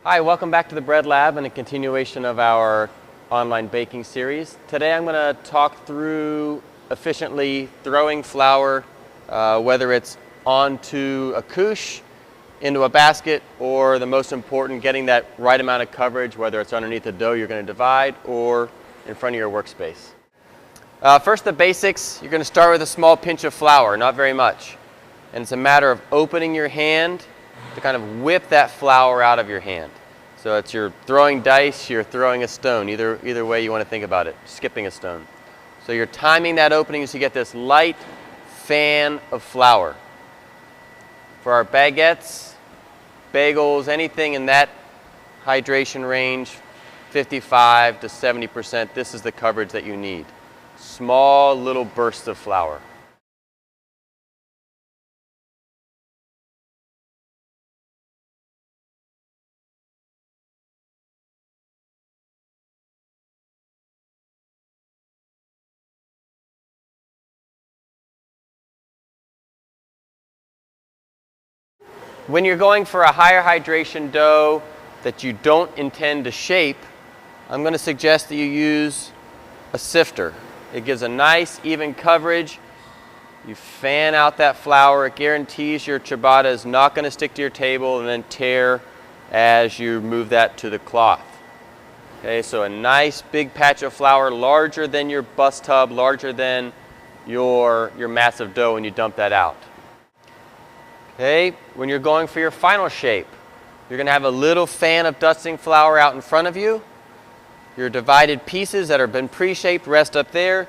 Hi, welcome back to the Bread Lab and a continuation of our online baking series. Today I'm going to talk through efficiently throwing flour, whether it's onto a couche, into a basket, or the most important, getting that right amount of coverage, whether it's underneath the dough you're going to divide or in front of your workspace. First, the basics. You're going to start with a small pinch of flour, not very much. And it's a matter of opening your hand to kind of whip that flour out of your hand. So it's you're throwing dice, you're throwing a stone, either way you want to think about it, skipping a stone. So you're timing that opening so you get this light fan of flour. For our baguettes, bagels, anything in that hydration range, 55 to 70%, this is the coverage that you need. Small little bursts of flour. When you're going for a higher hydration dough that you don't intend to shape, I'm going to suggest that you use a sifter. It gives a nice even coverage. You fan out that flour. It guarantees your ciabatta is not going to stick to your table and then tear as you move that to the cloth. Okay, so a nice big patch of flour, larger than your bus tub, larger than your massive dough when you dump that out. Okay, when you're going for your final shape, you're going to have a little fan of dusting flour out in front of you. Your divided pieces that have been pre-shaped rest up there,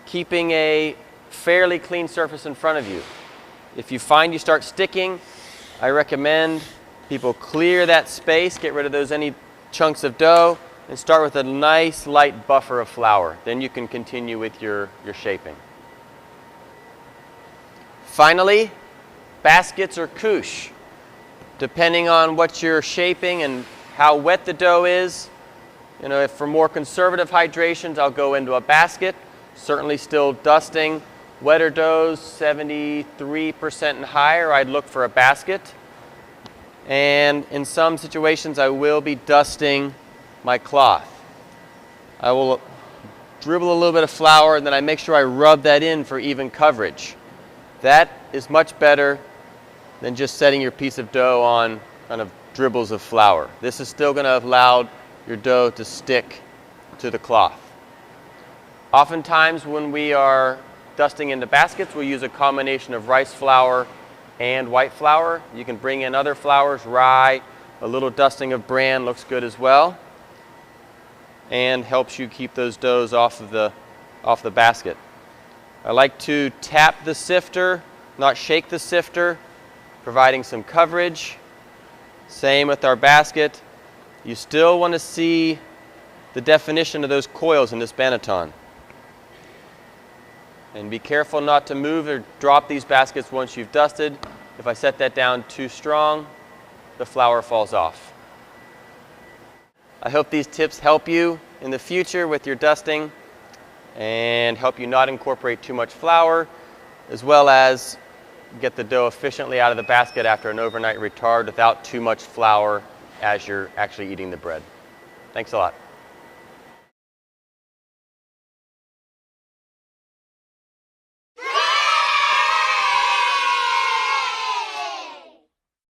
keeping a fairly clean surface in front of you. If you find you start sticking, I recommend people clear that space, get rid of any chunks of dough, and start with a nice light buffer of flour. Then you can continue with your shaping. Finally, baskets or couche. Depending on what you're shaping and how wet the dough is, if for more conservative hydrations, I'll go into a basket. Certainly still dusting. Wetter doughs, 73% and higher, I'd look for a basket. And in some situations, I will be dusting my cloth. I will dribble a little bit of flour and then I make sure I rub that in for even coverage. That is much better than just setting your piece of dough on kind of dribbles of flour. This is still going to allow your dough to stick to the cloth. Oftentimes when we are dusting into baskets, we'll use a combination of rice flour and white flour. You can bring in other flours, rye, a little dusting of bran looks good as well, and helps you keep those doughs off the basket. I like to tap the sifter, not shake the sifter, providing some coverage. Same with our basket. You still want to see the definition of those coils in this banneton. And be careful not to move or drop these baskets once you've dusted. If I set that down too strong, the flour falls off. I hope these tips help you in the future with your dusting and help you not incorporate too much flour, as well as get the dough efficiently out of the basket after an overnight retard without too much flour as you're actually eating the bread. Thanks a lot.